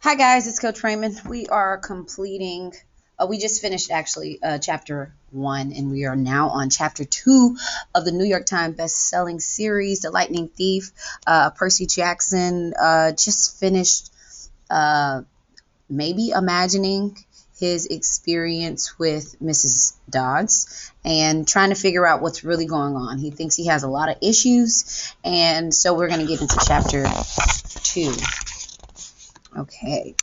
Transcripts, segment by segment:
Hi guys, it's Coach Raymond. We are completing, we just finished actually chapter 1, and we are now on chapter 2 of the New York Times best-selling series, The Lightning Thief. Percy Jackson just finished maybe imagining his experience with Mrs. Dodds and trying to figure out what's really going on. He thinks he has a lot of issues, and so we're going to get into chapter 2. Okay.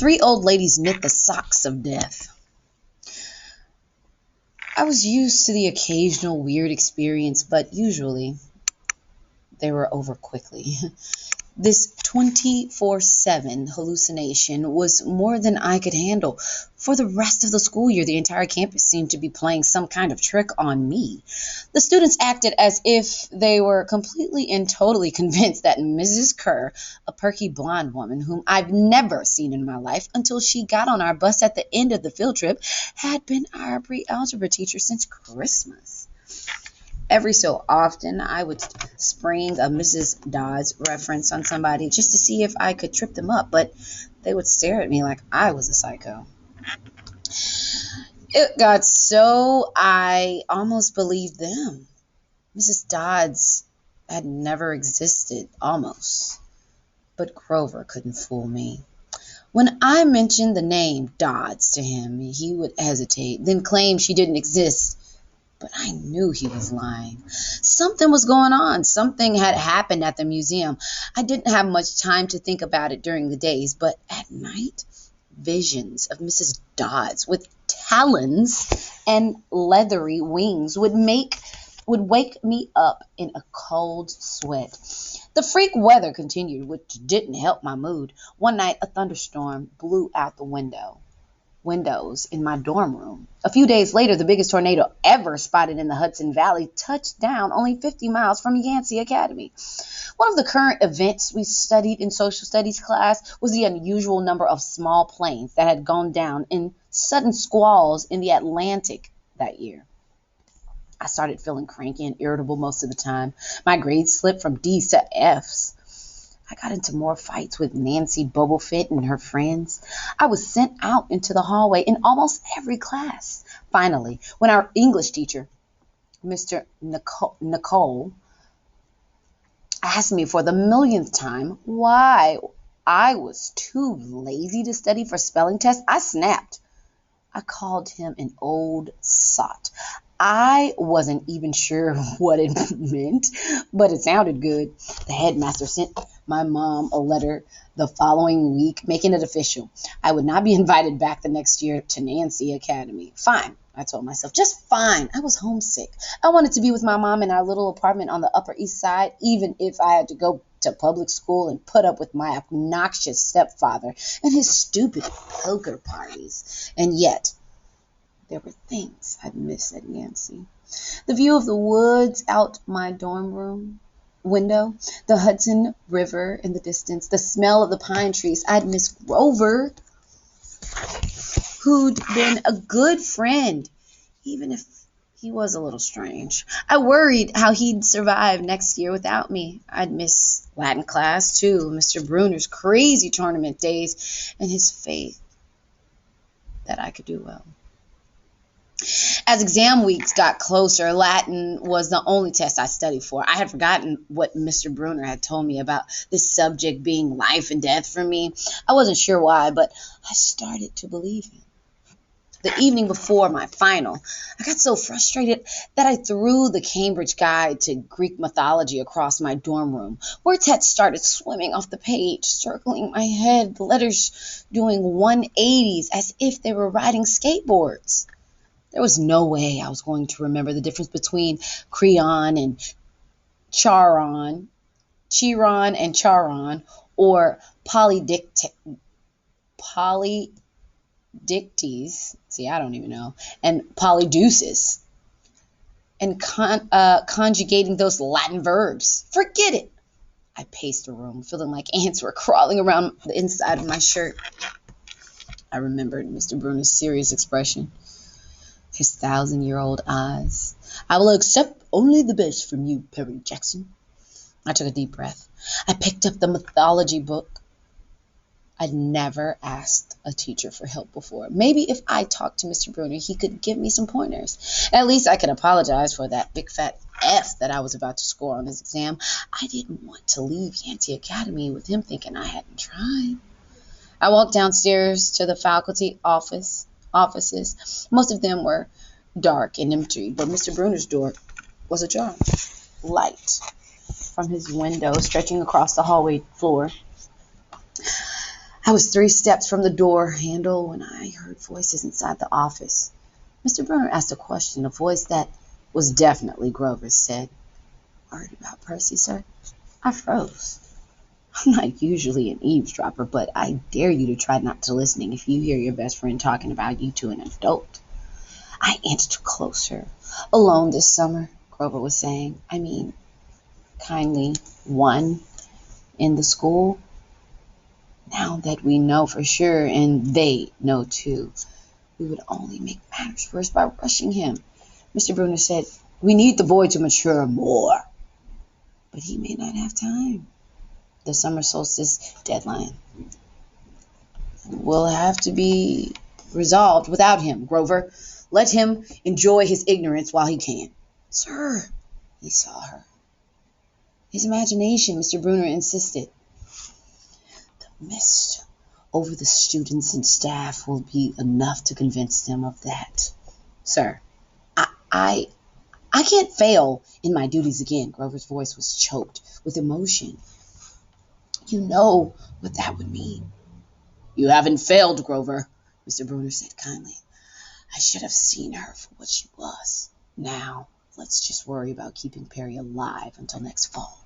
3 old ladies knit the socks of death. I was used to the occasional weird experience, but usually they were over quickly. This 24/7 hallucination was more than I could handle. For the rest of the school year, the entire campus seemed to be playing some kind of trick on me. The students acted as if they were completely and totally convinced that Mrs. Kerr, a perky blonde woman whom I've never seen in my life until she got on our bus at the end of the field trip, had been our pre-algebra teacher since Christmas. Every so often, I would spring a Mrs. Dodds reference on somebody just to see if I could trip them up, but they would stare at me like I was a psycho. It got so I almost believed them. Mrs. Dodds had never existed, almost. But Grover couldn't fool me. When I mentioned the name Dodds to him, he would hesitate, then claim she didn't exist. But I knew he was lying. Something was going on. Something had happened at the museum. I didn't have much time to think about it during the days, but at night, visions of Mrs. Dodds with talons and leathery wings would wake me up in a cold sweat. The freak weather continued, which didn't help my mood. One night, a thunderstorm blew out the windows in my dorm room. A few days later, the biggest tornado ever spotted in the Hudson Valley touched down only 50 miles from Yancey Academy. One of the current events we studied in social studies class was the unusual number of small planes that had gone down in sudden squalls in the Atlantic that year. I started feeling cranky and irritable most of the time. My grades slipped from D's to F's. I got into more fights with Nancy Bobofit and her friends. I was sent out into the hallway in almost every class. Finally, when our English teacher, Mr. Nicole, asked me for the millionth time why I was too lazy to study for spelling tests, I snapped. I called him an old sot. I wasn't even sure what it meant, but it sounded good. The headmaster sent my mom a letter the following week, making it official. I would not be invited back the next year to Nancy Academy. Fine, I told myself, just fine. I was homesick. I wanted to be with my mom in our little apartment on the Upper East Side, even if I had to go to public school and put up with my obnoxious stepfather and his stupid poker parties. And yet, there were things I'd miss at Yancey. The view of the woods out my dorm room window, the Hudson River in the distance, the smell of the pine trees. I'd miss Grover, who'd been a good friend, even if he was a little strange. I worried how he'd survive next year without me. I'd miss Latin class, too, Mr. Bruner's crazy tournament days, and his faith that I could do well. As exam weeks got closer, Latin was the only test I studied for. I had forgotten what Mr. Bruner had told me about this subject being life and death for me. I wasn't sure why, but I started to believe him. The evening before my final, I got so frustrated that I threw the Cambridge Guide to Greek mythology across my dorm room. Words had started swimming off the page, circling my head, the letters doing 180s as if they were riding skateboards. There was no way I was going to remember the difference between Chiron and Charon, or Polydictes, see, I don't even know, and Polydeuces, and conjugating those Latin verbs. Forget it. I paced the room, feeling like ants were crawling around the inside of my shirt. I remembered Mr. Bruner's serious expression. His 1,000-year-old eyes. I will accept only the best from you, Perry Jackson. I took a deep breath. I picked up the mythology book I'd never asked a teacher for help before. Maybe if I talked to Mr. Bruner, he could give me some pointers. At least I could apologize for that big fat F that I was about to score on his exam. I didn't want to leave Yancey Academy with him thinking I hadn't tried. I walked downstairs to the faculty offices. Most of them were dark and empty, but Mr. Bruner's door was ajar. Light from his window stretching across the hallway floor. I was 3 steps from the door handle when I heard voices inside the office. Mr. Bruner asked a question, a voice that was definitely Grover's said, "Worried about Percy, sir?" I froze. I'm not usually an eavesdropper, but I dare you to try not to listening if you hear your best friend talking about you to an adult. I inched closer. "Alone this summer," Grover was saying. "I mean, kindly, one in the school. Now that we know for sure, and they know too, we would only make matters worse by rushing him." Mr. Bruner said, "We need the boy to mature more." "But he may not have time. The summer solstice deadline will have to be resolved without him, Grover. Let him enjoy his ignorance while he can." "Sir," he saw her. "His imagination," Mr. Bruner insisted. "The mist over the students and staff will be enough to convince them of that." "Sir, I can't fail in my duties again." Grover's voice was choked with emotion. "You know what that would mean." "You haven't failed, Grover," Mr. Bruner said kindly. "I should have seen her for what she was. Now, let's just worry about keeping Perry alive until next fall."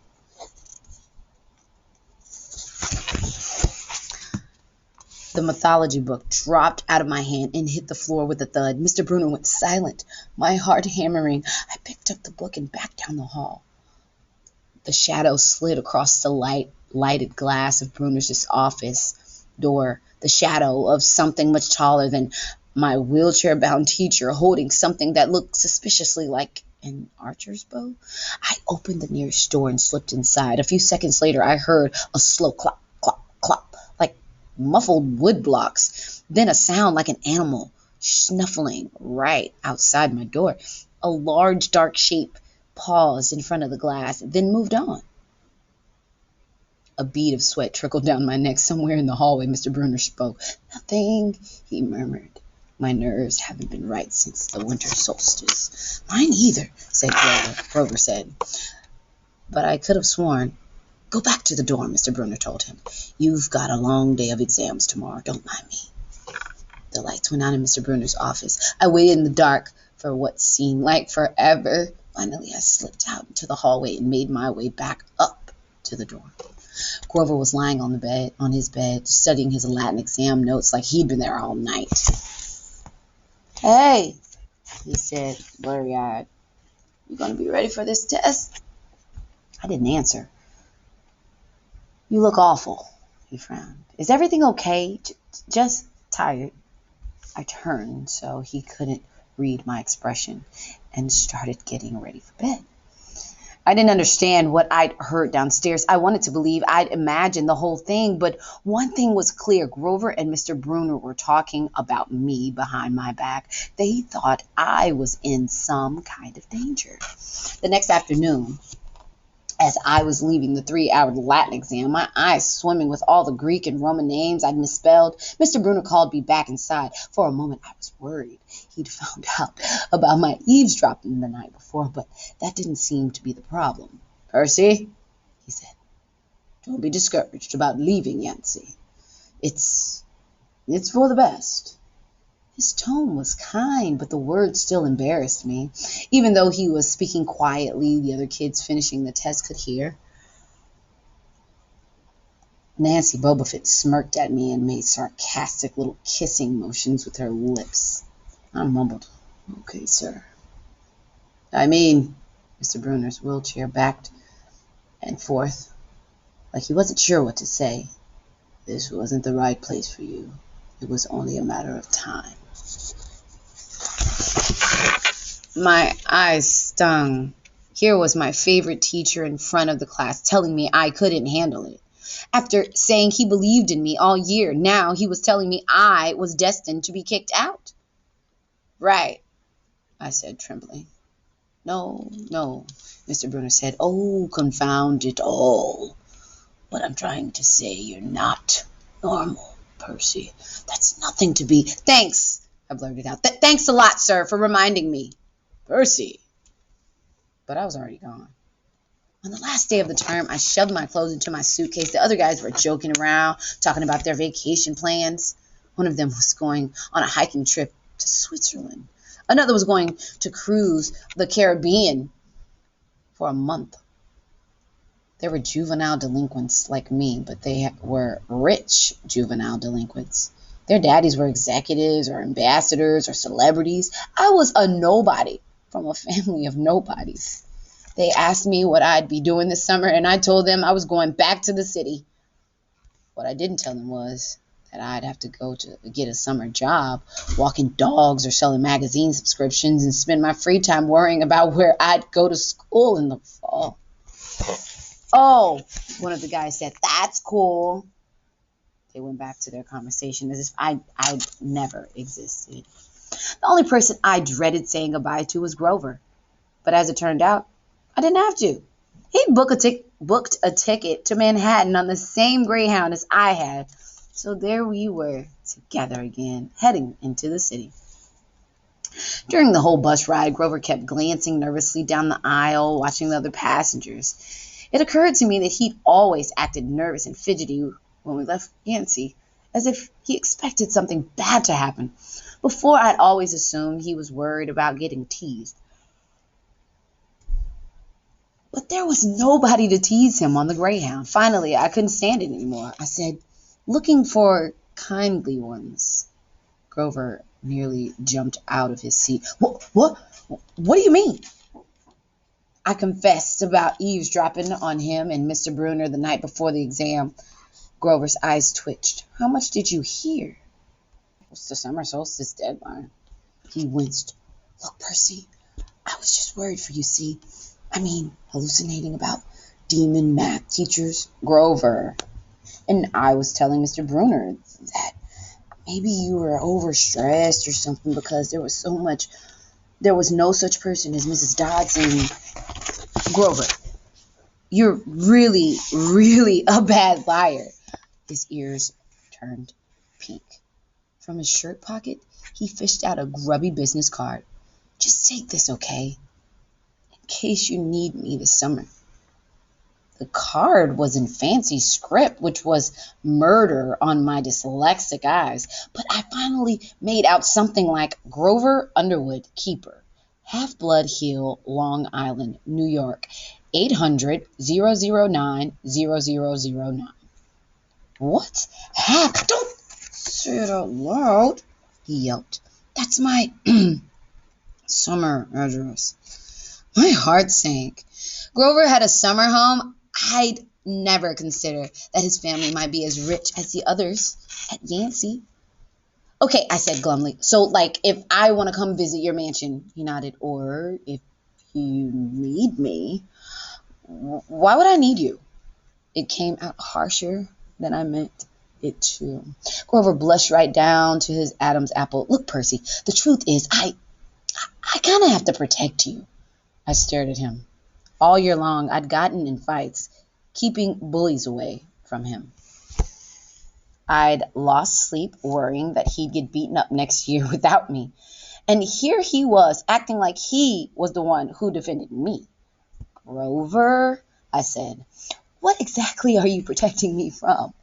The mythology book dropped out of my hand and hit the floor with a thud. Mr. Bruner went silent, my heart hammering. I picked up the book and backed down the hall. The shadow slid across the lighted glass of Bruner's office door, the shadow of something much taller than my wheelchair-bound teacher, holding something that looked suspiciously like an archer's bow. I opened the nearest door and slipped inside. A few seconds later, I heard a slow clop, clop, clop, like muffled wood blocks. Then a sound like an animal snuffling right outside my door. A large, dark shape paused in front of the glass, then moved on. A bead of sweat trickled down my neck. Somewhere in the hallway, Mr. Bruner spoke. "Nothing," he murmured. "My nerves haven't been right since the winter solstice." "Mine either," said Grover said. "But I could have sworn—" "Go back to the dorm," Mr. Bruner told him. "You've got a long day of exams tomorrow. Don't mind me." The lights went out in Mr. Bruner's office. I waited in the dark for what seemed like forever. Finally, I slipped out into the hallway and made my way back up to the dorm. Grover was lying on his bed, studying his Latin exam notes like he'd been there all night. "Hey," he said, blurry-eyed. "You going to be ready for this test?" I didn't answer. "You look awful," he frowned. "Is everything okay? Just tired?" I turned so he couldn't read my expression and started getting ready for bed. I didn't understand what I'd heard downstairs. I wanted to believe I'd imagined the whole thing, but one thing was clear. Grover and Mr. Bruner were talking about me behind my back. They thought I was in some kind of danger. The next afternoon, as I was leaving the 3-hour Latin exam, my eyes swimming with all the Greek and Roman names I'd misspelled, Mr. Bruner called me back inside. For a moment, I was worried he'd found out about my eavesdropping the night before, but that didn't seem to be the problem. "Percy," he said, "don't be discouraged about leaving Yancey. It's for the best." His tone was kind, but the words still embarrassed me. Even though he was speaking quietly, the other kids finishing the test could hear. Nancy Bobofit smirked at me and made sarcastic little kissing motions with her lips. I mumbled, "Okay, sir." "I mean," Mr. Bruner's wheelchair backed and forth, like he wasn't sure what to say. "This wasn't the right place for you. It was only a matter of time." My eyes stung. Here was my favorite teacher in front of the class telling me I couldn't handle it. After saying he believed in me all year, now he was telling me I was destined to be kicked out. Right, I said, trembling. No, no, Mr. Brunner said. Oh, confound it all. But I'm trying to say you're not normal, Percy. That's nothing to be. Thanks, I blurted out. Thanks a lot, sir, for reminding me. Percy. But I was already gone. On the last day of the term, I shoved my clothes into my suitcase. The other guys were joking around, talking about their vacation plans. One of them was going on a hiking trip to Switzerland. Another was going to cruise the Caribbean for a month. They were juvenile delinquents like me, but they were rich juvenile delinquents. Their daddies were executives or ambassadors or celebrities. I was a nobody from a family of nobodies. They asked me what I'd be doing this summer, and I told them I was going back to the city. What I didn't tell them was that I'd have to go to get a summer job, walking dogs or selling magazine subscriptions, and spend my free time worrying about where I'd go to school in the fall. Oh, one of the guys said, that's cool. They went back to their conversation as if I'd never existed. The only person I dreaded saying goodbye to was Grover. But as it turned out, I didn't have to. He'd booked a ticket to Manhattan on the same Greyhound as I had. So there we were, together again, heading into the city. During the whole bus ride, Grover kept glancing nervously down the aisle, watching the other passengers. It occurred to me that he'd always acted nervous and fidgety when we left Yancey, as if he expected something bad to happen. Before, I'd always assumed he was worried about getting teased. But there was nobody to tease him on the Greyhound. Finally, I couldn't stand it anymore. I said, looking for kindly ones. Grover nearly jumped out of his seat. What do you mean? I confessed about eavesdropping on him and Mr. Brunner the night before the exam. Grover's eyes twitched. How much did you hear? It's the summer solstice deadline. He winced. Look, Percy, I was just worried for you, see? I mean, hallucinating about demon math teachers. Grover. And I was telling Mr. Brunner that maybe you were overstressed or something because there was no such person as Mrs. Dodson. Grover, you're really, really a bad liar. His ears turned pink. From his shirt pocket, he fished out a grubby business card. Just take this, okay? In case you need me this summer. The card was in fancy script, which was murder on my dyslexic eyes. But I finally made out something like Grover Underwood, Keeper, Half-Blood Hill, Long Island, New York, 800-009-0009. What? Heck, don't say it out loud, he yelped. That's my summer address. My heart sank. Grover had a summer home. I'd never consider that his family might be as rich as the others at Yancey. Okay, I said glumly. So, like, if I want to come visit your mansion, he nodded, or if you need me. Why would I need you? It came out harsher than I meant it to. Grover blushed right down to his Adam's apple. Look, Percy, the truth is, I kind of have to protect you. I stared at him. All year long, I'd gotten in fights, keeping bullies away from him. I'd lost sleep worrying that he'd get beaten up next year without me. And here he was, acting like he was the one who defended me. Grover, I said, what exactly are you protecting me from?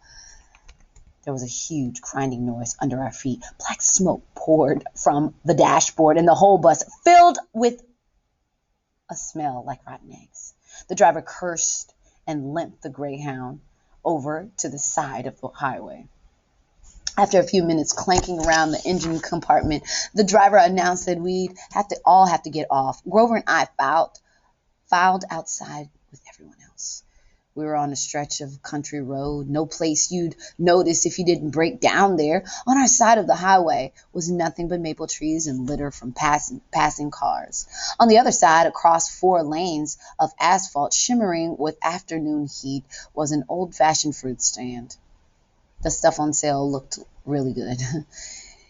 There was a huge grinding noise under our feet. Black smoke poured from the dashboard, and the whole bus filled with a smell like rotten eggs. The driver cursed and limped the Greyhound over to the side of the highway. After a few minutes clanking around the engine compartment, the driver announced that we'd all have to get off. Grover and I filed outside with everyone else. We were on a stretch of country road, no place you'd notice if you didn't break down there. On our side of the highway was nothing but maple trees and litter from passing cars. On the other side, across 4 lanes of asphalt shimmering with afternoon heat, was an old-fashioned fruit stand. The stuff on sale looked really good.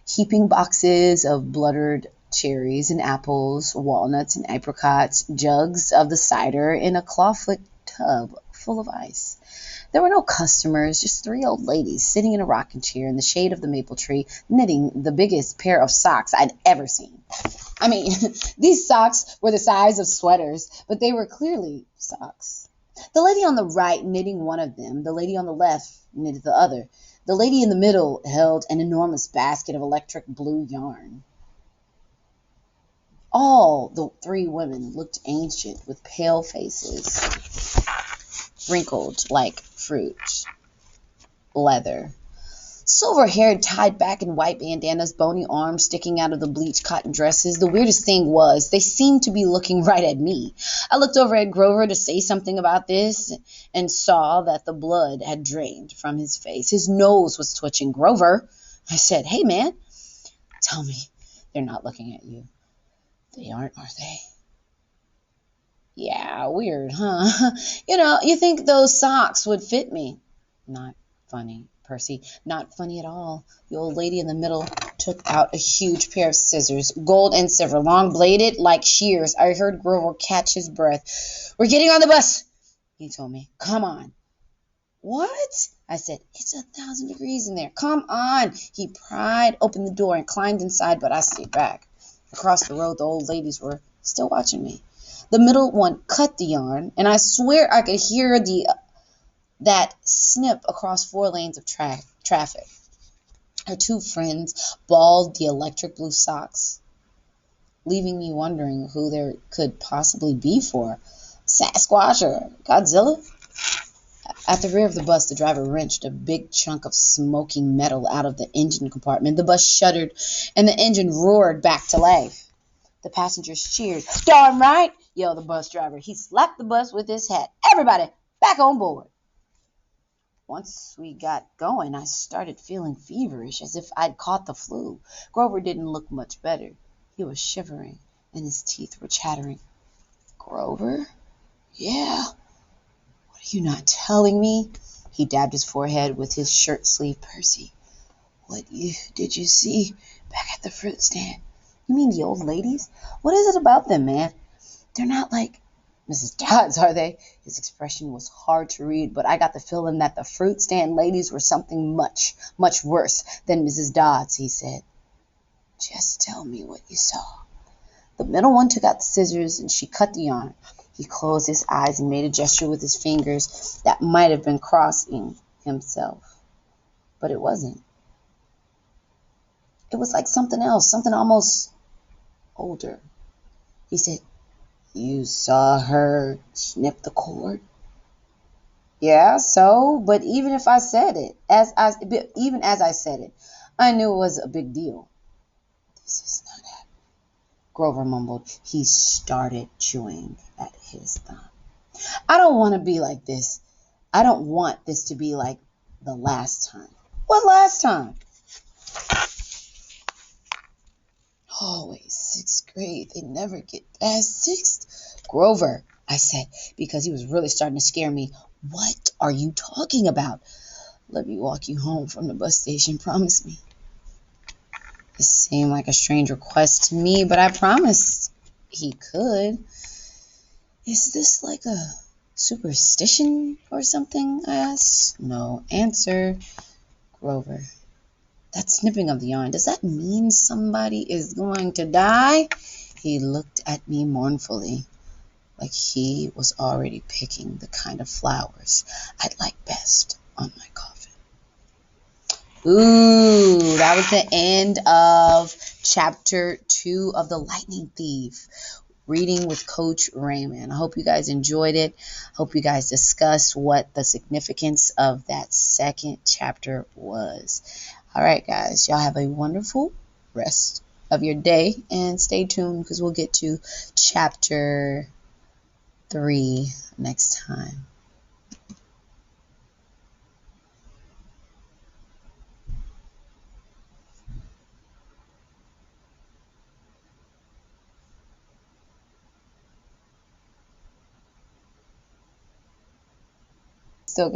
Heaping boxes of bluttered cherries and apples, walnuts and apricots, jugs of the cider in a clawfoot tub full of ice. There were no customers, just 3 old ladies sitting in a rocking chair in the shade of the maple tree, knitting the biggest pair of socks I'd ever seen. I mean, these socks were the size of sweaters, but they were clearly socks. The lady on the right knitting one of them, the lady on the left knitted the other. The lady in the middle held an enormous basket of electric blue yarn. All the 3 women looked ancient with pale faces, wrinkled like fruit, leather. Silver-haired, tied back in white bandanas, bony arms sticking out of the bleached cotton dresses. The weirdest thing was they seemed to be looking right at me. I looked over at Grover to say something about this and saw that the blood had drained from his face. His nose was twitching. "Grover," I said, "hey, man, tell me they're not looking at you. They aren't, are they?" "Yeah, weird, huh? You think those socks would fit me." "Not funny, Percy. Not funny at all." The old lady in the middle took out a huge pair of scissors, gold and silver, long-bladed like shears. I heard Grover catch his breath. "We're getting on the bus," he told me. "Come on." "What?" I said. "It's 1,000 degrees in there. Come on." He pried open the door and climbed inside, but I stayed back. Across the road, the old ladies were still watching me. The middle one cut the yarn, and I swear I could hear that snip across 4 lanes of traffic. Her 2 friends balled the electric blue socks, leaving me wondering who there could possibly be for. Sasquatch or Godzilla? At the rear of the bus, the driver wrenched a big chunk of smoking metal out of the engine compartment. The bus shuddered, and the engine roared back to life. The passengers cheered. "Darn right," yelled the bus driver. He slapped the bus with his hat. "Everybody, back on board." Once we got going, I started feeling feverish, as if I'd caught the flu. Grover didn't look much better. He was shivering, and his teeth were chattering. "Grover?" "Yeah." "What are you not telling me?" He dabbed his forehead with his shirt sleeve. "Percy, what did you see back at the fruit stand?" "You mean the old ladies? What is it about them, man? They're not like Mrs. Dodds, are they?" His expression was hard to read, but I got the feeling that the fruit stand ladies were something much, much worse than Mrs. Dodds. He said, "Just tell me what you saw." The middle one took out the scissors, and she cut the yarn. He closed his eyes and made a gesture with his fingers that might have been crossing himself, but it wasn't. It was like something else, something almost older. He said, "You saw her snip the cord?" "Yeah, so, but even as I said it, I knew it was a big deal." "This is not happening," Grover mumbled. He started chewing at his thumb. "I don't want to be like this. I don't want this to be like the last time." "What last time?" "Always 6th grade. They never get past 6th. "Grover," I said, because he was really starting to scare me. "What are you talking about?" "Let me walk you home from the bus station. Promise me." It seemed like a strange request to me, but I promised he could. "Is this like a superstition or something?" I asked. "No answer." "Grover, that snipping of the yarn, does that mean somebody is going to die?" He looked at me mournfully, like he was already picking the kind of flowers I'd like best on my coffin. Ooh, that was the end of chapter 2 of The Lightning Thief. Reading with Coach Raymond. I hope you guys enjoyed it. Hope you guys discussed what the significance of that second chapter was. All right, guys. Y'all have a wonderful rest of your day. And stay tuned because we'll get to chapter 3 next time.